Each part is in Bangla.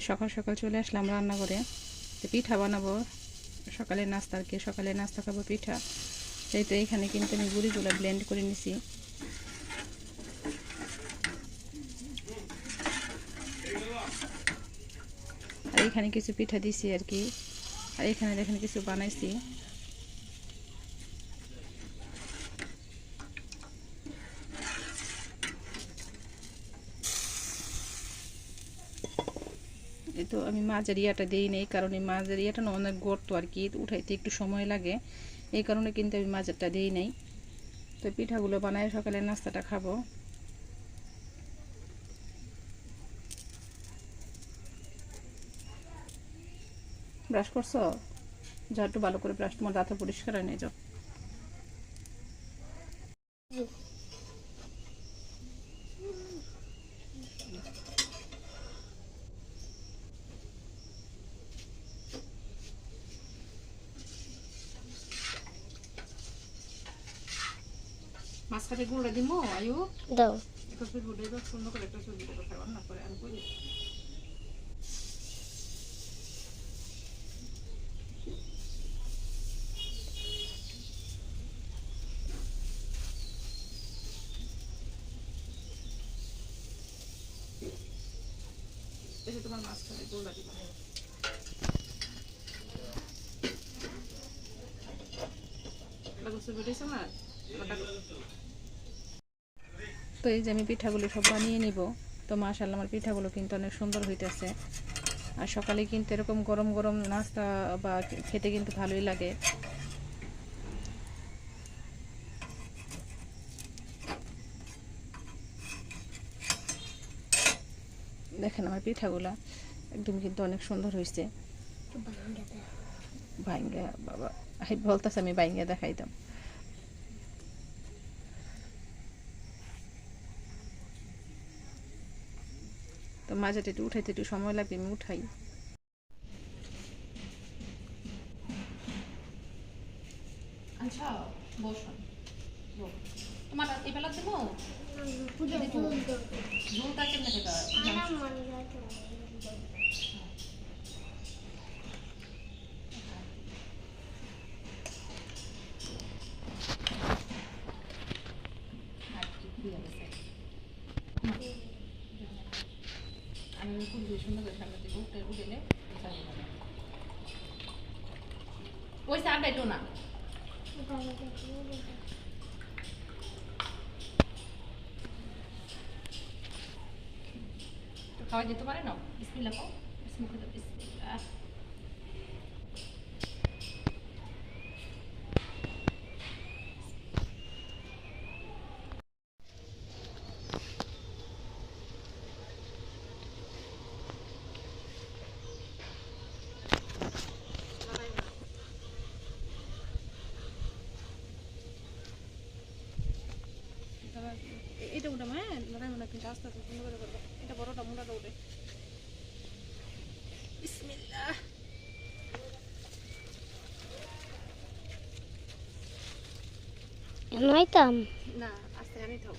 সকাল সকাল চলে আসলাম রান্না করে। তো পিঠা বানাবো সকালে নাস্তা, আর কি সকালে নাস্তা খাবো পিঠা। সেই তো এইখানে কিন্তু আমি গুঁড়িগুলো ব্লেন্ড করে নিছি। আর এখানে কিছু পিঠা দিছি আর কি, আর এখানে দেখেন কিছু বানাইছি। এই তো আমি মাঝের ইয়াটা দিই নেই, কারণ এই মাঝের ইয়াটা না অনেক গর্ত আর কি, উঠাইতে একটু সময় লাগে, এই কারণে কিন্তু আমি মাঝেরটা দিই নেই। তো পিঠাগুলো বানায় সকালে নাস্তাটা খাবো। ব্রাশ করছো? যা একটু ভালো করে ব্রাশ, তোমার দাঁতটা পরিষ্কার হয়ে নিয়ে যাও। মাঝখানে গুঁড়া দিমো আয়ু দাও, একটা সুন্দর সুন্দর করে একটা সুন্দর করে রান্না করে আমি করি। তোমার মাঝখানে গুঁড়া দিব। তো এই যে আমি পিঠাগুলো সব বানিয়ে নিব। তো মাশাআল্লাহ আমার পিঠাগুলো কিন্তু অনেক সুন্দর হইতেছে। আর সকালে কিন্তু এরকম গরম গরম নাস্তা বা খেতে কিন্তু ভালোই লাগে। দেখেন আমার পিঠাগুলা একদম কিন্তু অনেক সুন্দর হয়েছে। ভাইঙ্গা বাবা বলতেছে আমি ভাইঙ্গা দেখাইতাম। তো মাঝে একটু উঠাইতে একটু সময় লাগবে, আমি উঠাই। আচ্ছা বসুন, তোমার এই বেলা দেবো ঝোলটা কেমনে খেতে আমি খুব সুন্দর করে সামনে থেকে উঠেলে ওই সার বেটো না খাওয়া যেতে পারে না। বিসমিল্লাহ খাও, বিসমিল্লাহ বিসমিল্লাহ। এটা ওটা হ্যাঁ লড়াই মনে কিন্তু আস্তে আস্তে সুন্দর করে করবে। এটা বড়টা মোটাটা ওঠে। বিসমিল্লাহ। নাইতাম না আস্তে আনি থাও।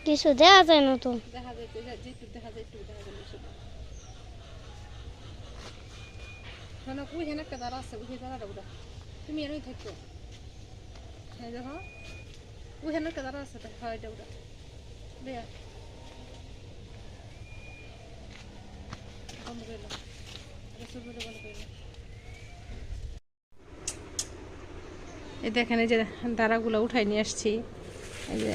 কিছু দেখা যায় না তো। দেখা যায় যেটুক দেখা যায় একটু দেখা যায় বেশি। শোনো ওই হেন একটা দাঁড়া আছে, ওই দাঁড়াটা ওটা তুমি এরই থাকতো। হ্যাঁ দেখো ওই হেন একটা দাঁড়া আছে, হয় এটা ওটা দেয়া বন্ধ করে দাও। ছবিটা বন্ধ করে দাও। এই দেখেন এই যে দাঁড়াগুলো উঠাই নিয়ে আসছি। এই যে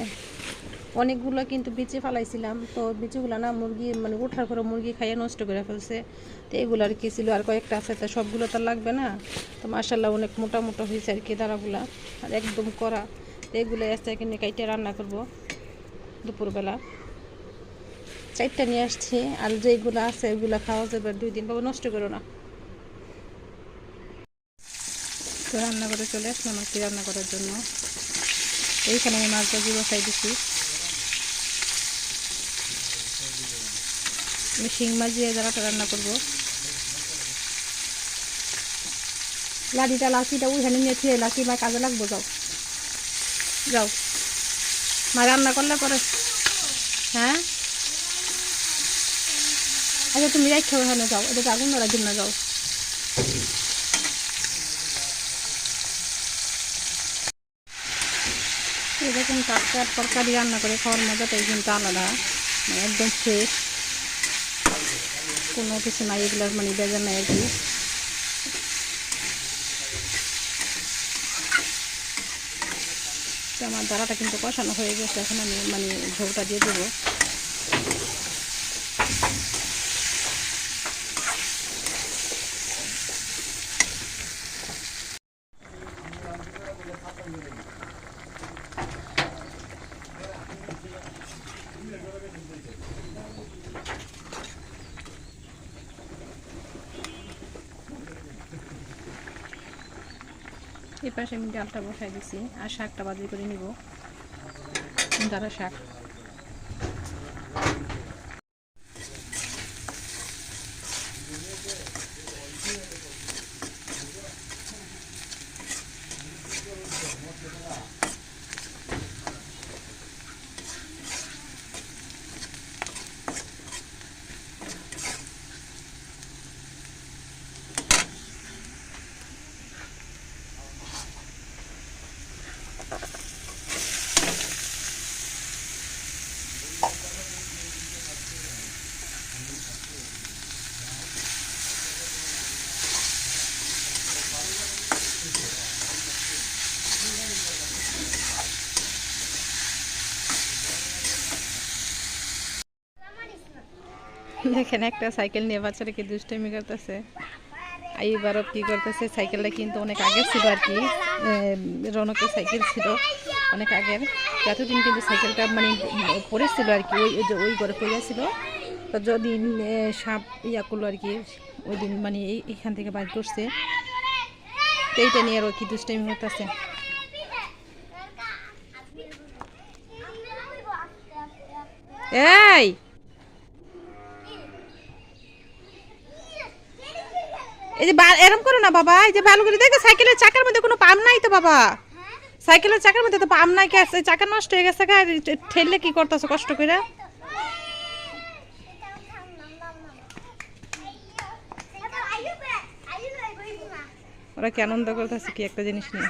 অনেকগুলো কিন্তু বিচে ফেলাইছিলাম, তো বিচিগুলো না মুরগি মানে ওঠার পরে মুরগি খাইয়ে নষ্ট করে ফেলছে। তো এগুলো আর কি ছিল, আর কয়েকটা আছে, তো সবগুলো তো লাগবে না। তো মাশাআল্লাহ অনেক মোটা মোটা হয়েছে আর কি দাঁড়াগুলা, আর একদম কড়া। তো এগুলো এসে এখানে কাইটে রান্না করব দুপুরবেলা। 4টা নিয়ে আসছি, আর যেগুলো আছে এগুলো খাওয়া যাবে 2 দিন, বাবা নষ্ট করো না। তো রান্না করে চলে আসলাম আর কি রান্না করার জন্য। এইখানে আমি মাছ ভাজি বসাই দিচ্ছি। আমি শিং মাছ দিয়ে দাঁড়াটা রান্না করবো। লাঠিটা ওইখানে নিয়ে থুয়ে লাঠি মা কাজে লাগবো। যাও যাও মা রান্না করলে পরে। হ্যাঁ আচ্ছা তুমি রাখো ওখানে, যাও এটা আগুন ধরার জন্য যাও। এরকম টাটকা তরকারি রান্না করে খাওয়ার মজাটাই কিন্তু আলাদা, মানে একদম ফ্রেশ, কোনো কিছু নাই এগুলোর মানে বেজার নাই আর কি। আমার দাঁড়াটা কিন্তু কষানো হয়ে গেছে, এখন আমি মানে ঝোলটা দিয়ে দেবো। এই পাশে আমি ডালটা বসাই দিছি আর শাকটা ভাজি করে নিব। দাঁড়া শাক দেখেন একটা সাইকেল নিয়ে বাচ্চারা কি দুষ্টামি করতেছে। এইবারও কি করতেছে, সাইকেলটা কিন্তু অনেক আগের ছিল আর কি, রনকের সাইকেল ছিল অনেক আগের। এতদিন কিন্তু সাইকেলটা মানে পড়েছিল আর কি, ওই ঘরে পড়েছিল। তো যদি সাপ ইয়া করলো আর কি, ওই দিন মানে এইখান থেকে বাইর করছে। তো এইটা নিয়ে আরও কি দুষ্টামি করতেছে। এই এই যে এরম করো না বাবা, এই যে ভালো করে দেখো সাইকেলের চাকার মধ্যে কোনো পাম নাই তো বাবা, সাইকেলের চাকার মধ্যে তো পাম নাই, কে চাকা নষ্ট হয়ে গেছে, ঠেললে কি করতেছো কষ্ট করে। ওরা কি আনন্দ করতেছে কি একটা জিনিস নিয়ে।